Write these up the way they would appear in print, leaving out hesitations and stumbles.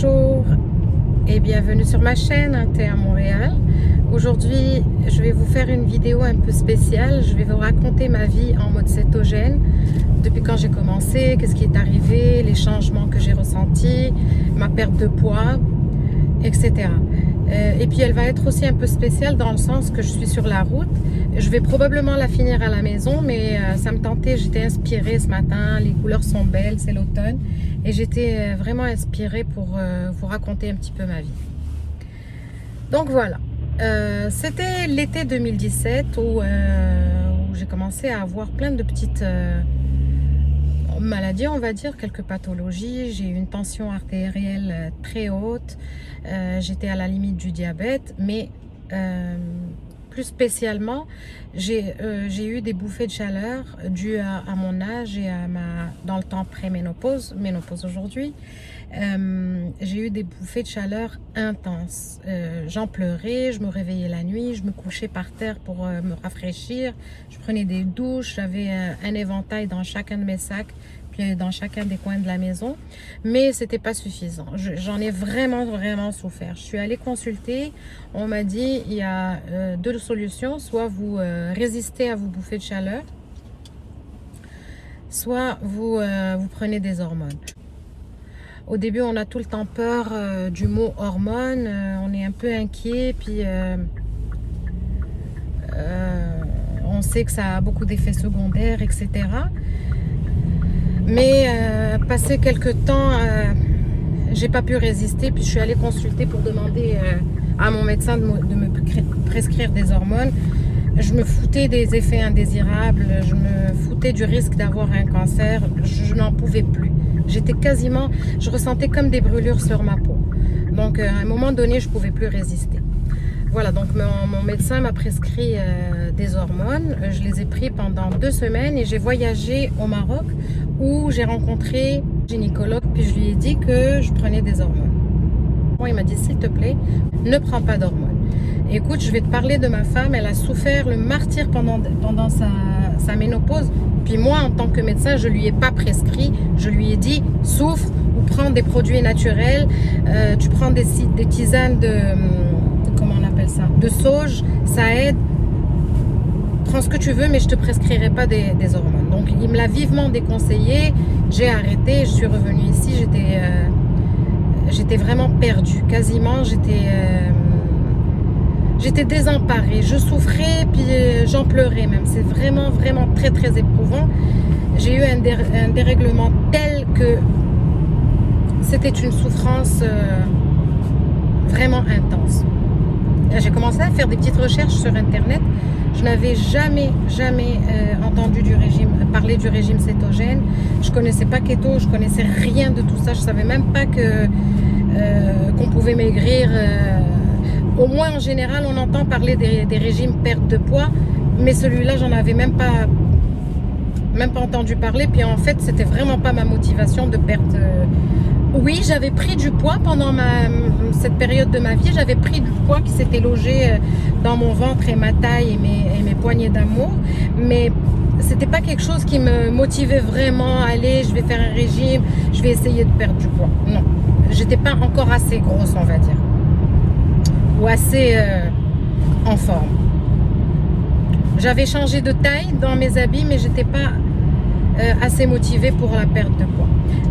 Bonjour et bienvenue sur ma chaîne Thé à Montréal. Aujourd'hui, je vais vous faire une vidéo un peu spéciale. Je vais vous raconter ma vie en mode cétogène, depuis quand j'ai commencé, qu'est-ce qui est arrivé, les changements que j'ai ressentis, ma perte de poids, etc. Et puis elle va être aussi un peu spéciale dans le sens que je suis sur la route. Je vais probablement la finir à la maison, mais ça me tentait, j'étais inspirée ce matin, les couleurs sont belles, c'est l'automne. Et j'étais vraiment inspirée pour vous raconter un petit peu ma vie. Donc voilà, c'était l'été 2017 où j'ai commencé à avoir plein de petites maladies, on va dire, quelques pathologies. J'ai eu une tension artérielle très haute, j'étais à la limite du diabète, mais plus spécialement, j'ai eu des bouffées de chaleur dues à mon âge et dans le temps pré-ménopause, ménopause aujourd'hui. J'ai eu des bouffées de chaleur intenses. J'en pleurais, je me réveillais la nuit, je me couchais par terre pour me rafraîchir, je prenais des douches, j'avais un éventail dans chacun de mes sacs, puis dans chacun des coins de la maison, mais c'était pas suffisant. J'en ai vraiment souffert. Je suis allée consulter, on m'a dit il y a deux solutions, soit vous résistez à vos bouffées de chaleur, soit vous prenez des hormones. Au début, on a tout le temps peur du mot hormones, on est un peu inquiet, puis on sait que ça a beaucoup d'effets secondaires, etc. Mais passé quelques temps, j'ai pas pu résister, puis je suis allée consulter pour demander à mon médecin de me prescrire des hormones. Je me foutais des effets indésirables, je me foutais du risque d'avoir un cancer, je n'en pouvais plus. Je ressentais comme des brûlures sur ma peau. Donc à un moment donné, je ne pouvais plus résister. Voilà, donc mon médecin m'a prescrit des hormones. Je les ai pris pendant 2 semaines et j'ai voyagé au Maroc où j'ai rencontré un gynécologue, puis je lui ai dit que je prenais des hormones. Il m'a dit, s'il te plaît, ne prends pas d'hormones. Écoute, je vais te parler de ma femme, elle a souffert le martyre pendant sa ménopause. Puis moi, en tant que médecin, je ne lui ai pas prescrit. Je lui ai dit, souffre ou prends des produits naturels. Tu prends des tisanes comment on appelle ça, de sauge, ça aide. Prends ce que tu veux, mais je ne te prescrirai pas des hormones. Donc, il me l'a vivement déconseillé. J'ai arrêté, je suis revenue ici. J'étais vraiment perdue. Quasiment, j'étais désemparée. Je souffrais, puis j'en pleurais même. C'est vraiment très éprouvant. J'ai eu un dérèglement tel que c'était une souffrance vraiment intense. J'ai commencé à faire des petites recherches sur Internet. Je n'avais jamais entendu parler du régime cétogène. Je connaissais pas keto, je connaissais rien de tout ça. Je savais même pas qu'on pouvait maigrir. Au moins, en général, on entend parler des régimes perte de poids, mais celui-là, j'en avais même pas entendu parler. Puis en fait, c'était vraiment pas ma motivation de perte. Oui, j'avais pris du poids pendant cette période de ma vie. J'avais pris du poids qui s'était logé dans mon ventre et ma taille et mes poignées d'amour. Mais c'était pas quelque chose qui me motivait vraiment. Allez, je vais faire un régime, je vais essayer de perdre du poids. Non, j'étais pas encore assez grosse, on va dire, ou assez en forme. J'avais changé de taille dans mes habits, mais j'étais pas assez motivée pour la perte de poids.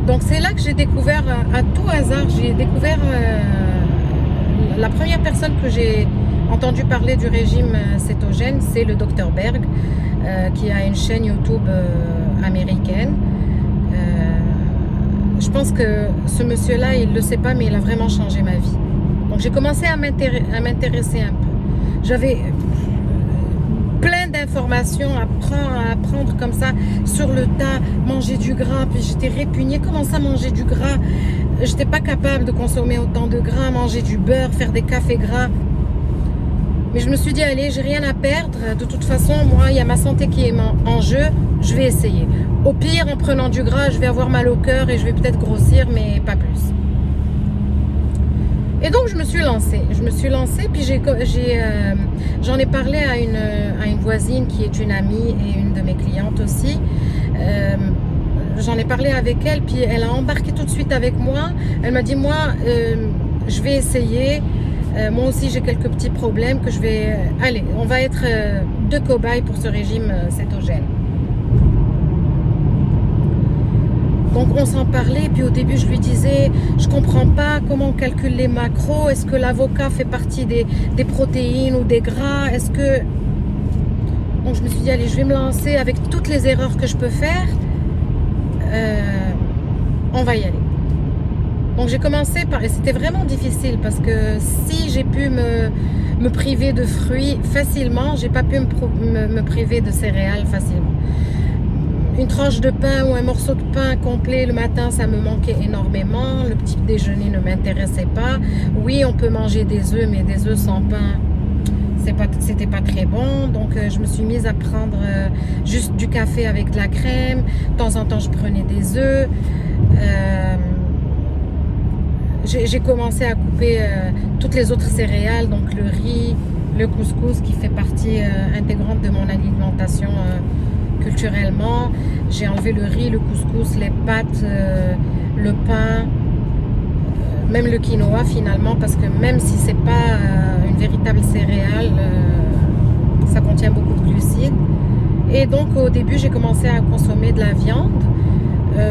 Donc c'est là que j'ai découvert, à tout hasard, la première personne que j'ai entendu parler du régime cétogène, c'est le Dr Berg, qui a une chaîne YouTube américaine. Je pense que ce monsieur-là, il ne le sait pas, mais il a vraiment changé ma vie. Donc j'ai commencé à m'intéresser un peu. J'avais plein d'informations à apprendre comme ça sur le tas, manger du gras, puis j'étais répugnée. Comment ça, manger du gras? J'étais pas capable de consommer autant de gras, manger du beurre, faire des cafés gras. Mais je me suis dit, allez, j'ai rien à perdre. De toute façon, moi, il y a ma santé qui est en jeu. Je vais essayer. Au pire, en prenant du gras, je vais avoir mal au cœur et je vais peut-être grossir, mais pas plus. Et donc je me suis lancée, puis j'en ai parlé à une voisine qui est une amie et une de mes clientes aussi. j'en ai parlé avec elle, puis elle a embarqué tout de suite avec moi. Elle m'a dit, moi, je vais essayer. Moi aussi, j'ai quelques petits problèmes que je vais... allez, on va être deux cobayes pour ce régime cétogène. Donc on s'en parlait, puis au début je lui disais, je comprends pas comment on calcule les macros, est-ce que l'avocat fait partie des protéines ou des gras, est-ce que... Donc je me suis dit, allez, je vais me lancer avec toutes les erreurs que je peux faire, on va y aller. Donc j'ai commencé par, et c'était vraiment difficile parce que si j'ai pu me priver de fruits facilement, j'ai pas pu me priver de céréales facilement. Une tranche de pain ou un morceau de pain complet le matin, ça me manquait énormément. Le petit déjeuner ne m'intéressait pas. Oui, on peut manger des œufs, mais des œufs sans pain, c'était pas très bon. Donc je me suis mise à prendre juste du café avec de la crème. De temps en temps, je prenais des œufs. J'ai commencé à couper toutes les autres céréales, donc le riz, le couscous qui fait partie intégrante de mon alimentation culturellement. J'ai enlevé le riz, le couscous, les pâtes, le pain, même le quinoa finalement, parce que même si c'est pas une véritable céréale, ça contient beaucoup de glucides. Et donc au début j'ai commencé à consommer de la viande,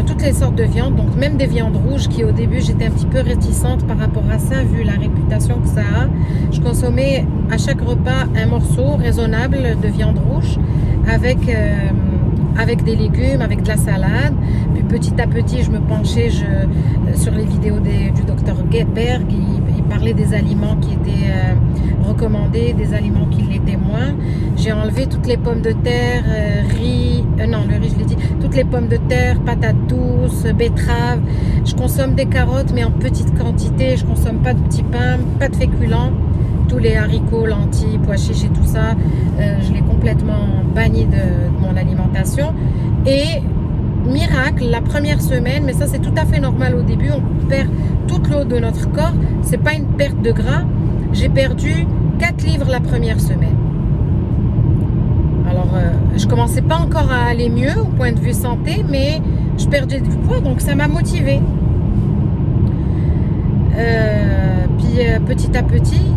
toutes les sortes de viande, donc même des viandes rouges qui au début j'étais un petit peu réticente par rapport à ça vu la réputation que ça a. Je consommais à chaque repas un morceau raisonnable de viande rouge avec des légumes, avec de la salade. Puis petit à petit je me penchais sur les vidéos du docteur Berg, il parlait des aliments qui étaient recommandés, des aliments qui l'étaient moins. J'ai enlevé toutes les pommes de terre, le riz je l'ai dit, toutes les pommes de terre, patates douces, betteraves. Je consomme des carottes mais en petite quantité, je consomme pas de petits pains, pas de féculents. Tous les haricots, lentilles, pois chiches et tout ça, je l'ai complètement banni de mon alimentation. Et miracle, la première semaine, mais ça c'est tout à fait normal au début, on perd toute l'eau de notre corps, c'est pas une perte de gras. J'ai perdu 4 livres la première semaine. Alors, je commençais pas encore à aller mieux au point de vue santé, mais je perdais du poids, donc ça m'a motivée. Puis petit à petit,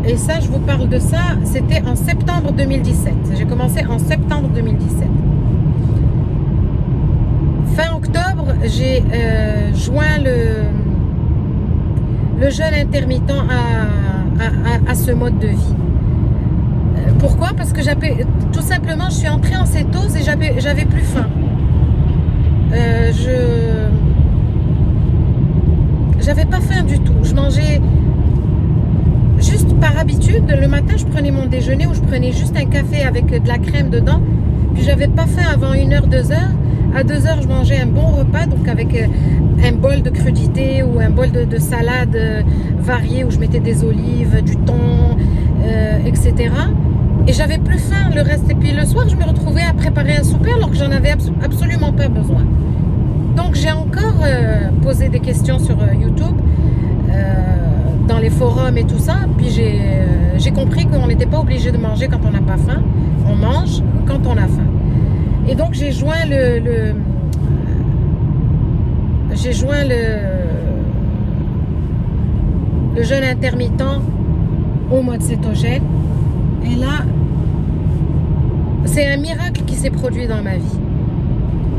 et ça, je vous parle de ça, c'était en septembre 2017. J'ai commencé en septembre 2017. Fin octobre, j'ai joint le jeûne intermittent à ce mode de vie. Pourquoi? Parce que tout simplement, je suis entrée en cétose et j'avais plus faim. J'avais pas faim du tout. Je mangeais juste par habitude. Le matin, je prenais mon déjeuner où je prenais juste un café avec de la crème dedans. Puis j'avais pas faim avant 1h, 2h. À 2h, je mangeais un bon repas, donc avec un bol de crudité ou un bol de salade variée où je mettais des olives, du thon, etc. Et j'avais plus faim le reste. Et puis le soir, je me retrouvais à préparer un souper alors que j'en avais absolument pas besoin. Donc j'ai encore posé des questions sur YouTube, dans les forums et tout ça. Puis j'ai compris qu'on n'était pas obligé de manger quand on n'a pas faim. On mange quand on a faim. Et donc j'ai joint le jeûne intermittent au mode cétogène. Et là, c'est un miracle qui s'est produit dans ma vie.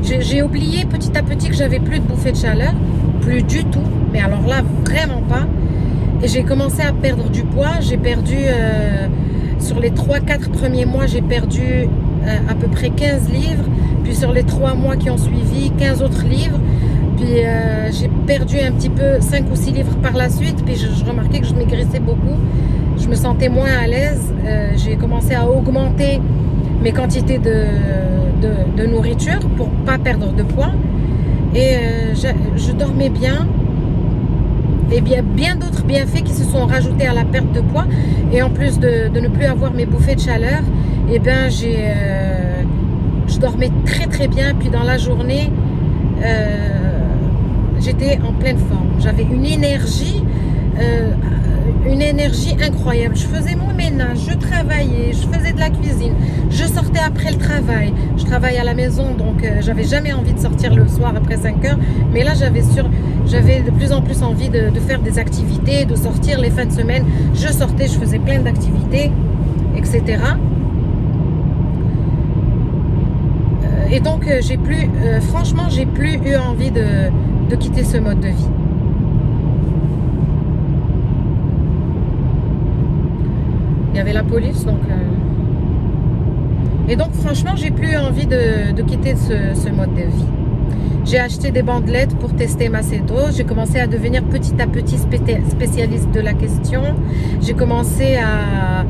J'ai oublié petit à petit que j'avais plus de bouffées de chaleur, plus du tout, mais alors là, vraiment pas. Et j'ai commencé à perdre du poids. J'ai perdu, sur les 3-4 premiers mois, j'ai perdu à peu près 15 livres. Puis sur les 3 mois qui ont suivi, 15 autres livres. Puis j'ai perdu un petit peu 5 ou 6 livres par la suite. Puis je remarquais que je maigrissais beaucoup. Je me sentais moins à l'aise. J'ai commencé à augmenter mes quantités de nourriture pour pas perdre de poids. Et je dormais bien. Et bien d'autres bienfaits qui se sont rajoutés à la perte de poids. Et en plus de ne plus avoir mes bouffées de chaleur, et bien je dormais très très bien. Puis dans la journée, j'étais en pleine forme. J'avais une énergie, une énergie incroyable. Je faisais mon ménage, je travaillais, je faisais de la cuisine, je sortais après le travail. Je travaille à la maison, donc j'avais jamais envie de sortir le soir après 5 heures. Mais là, j'avais de plus en plus envie de faire des activités, de sortir les fins de semaine. Je sortais, je faisais plein d'activités, etc. Et donc, franchement, j'ai plus eu envie de quitter ce mode de vie. Il y avait la police, donc... Et donc, franchement, j'ai plus envie de quitter ce mode de vie. J'ai acheté des bandelettes pour tester ma cétose. J'ai commencé à devenir petit à petit spécialiste de la question. J'ai commencé à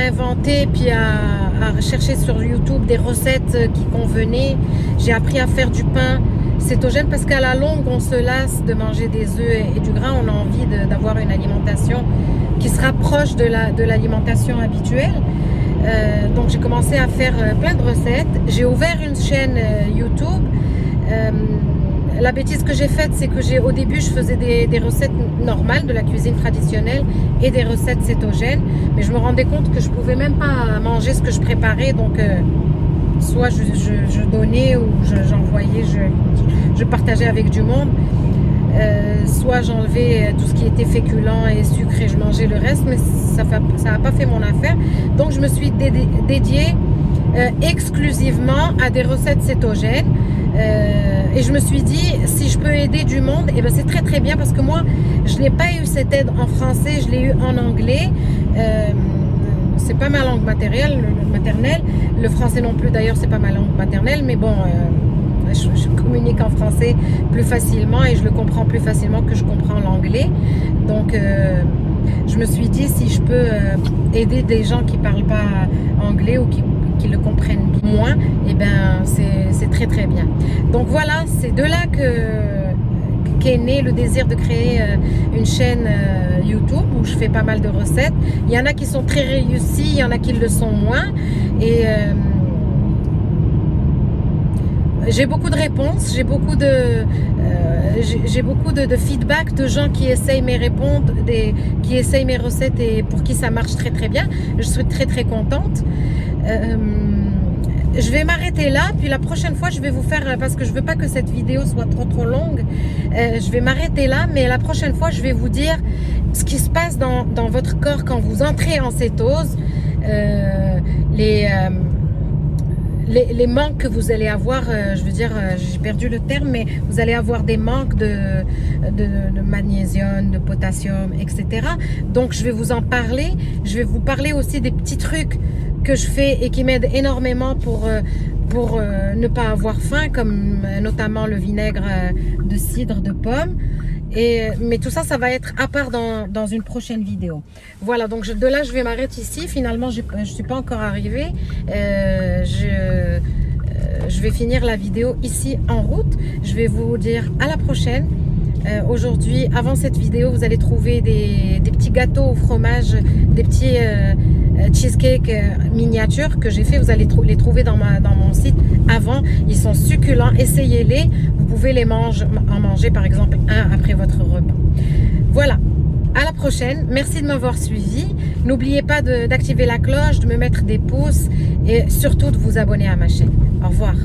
inventer, puis à chercher sur YouTube des recettes qui convenaient. J'ai appris à faire du pain cétogène parce qu'à la longue, on se lasse de manger des œufs et du gras. On a envie d'avoir une alimentation qui se rapproche de l'alimentation habituelle. Donc j'ai commencé à faire plein de recettes. J'ai ouvert une chaîne YouTube. La bêtise que j'ai faite, c'est que au début je faisais des recettes normales de la cuisine traditionnelle et des recettes cétogènes, mais je me rendais compte que je pouvais même pas manger ce que je préparais, donc soit je donnais ou j'envoyais, je partageais avec du monde. Soit j'enlevais tout ce qui était féculent et sucre et je mangeais le reste, mais ça n'a pas fait mon affaire. Donc je me suis dédiée exclusivement à des recettes cétogènes et je me suis dit, si je peux aider du monde, et ben c'est très très bien, parce que moi je n'ai pas eu cette aide en français, je l'ai eu en anglais. C'est pas ma langue maternelle. Le français non plus d'ailleurs, c'est pas ma langue maternelle, mais bon, je communique en français plus facilement et je le comprends plus facilement que je comprends l'anglais. Donc je me suis dit, si je peux aider des gens qui parlent pas anglais ou qui le comprennent moins, et ben c'est très très bien. Donc voilà, c'est de là qu'est né le désir de créer une chaîne YouTube où je fais pas mal de recettes. Il y en a qui sont très réussies, il y en a qui le sont moins, et j'ai beaucoup de réponses, j'ai beaucoup de feedback de gens qui essayent qui essayent mes recettes et pour qui ça marche très très bien. Je suis très très contente. Je vais m'arrêter là, puis la prochaine fois je vais vous faire, parce que je veux pas que cette vidéo soit trop longue, je vais m'arrêter là, mais la prochaine fois je vais vous dire ce qui se passe dans votre corps quand vous entrez en cétose, les manques que vous allez avoir, je veux dire, j'ai perdu le terme, mais vous allez avoir des manques de magnésium, de potassium, etc. Donc je vais vous en parler. Je vais vous parler aussi des petits trucs que je fais et qui m'aident énormément pour ne pas avoir faim, comme notamment le vinaigre de cidre de pomme. Mais tout ça, ça va être à part dans une prochaine vidéo. Voilà, donc de là, je vais m'arrêter ici. Finalement, je ne suis pas encore arrivée. Je vais finir la vidéo ici en route. Je vais vous dire à la prochaine. Aujourd'hui, avant cette vidéo, vous allez trouver des petits gâteaux au fromage, des petits cheesecake miniatures que j'ai fait. Vous allez les trouver dans mon site avant. Ils sont succulents, essayez-les. Vous pouvez en manger par exemple un après votre repas. Voilà, à la prochaine. Merci de m'avoir suivi. N'oubliez pas d'activer la cloche, de me mettre des pouces et surtout de vous abonner à ma chaîne. Au revoir.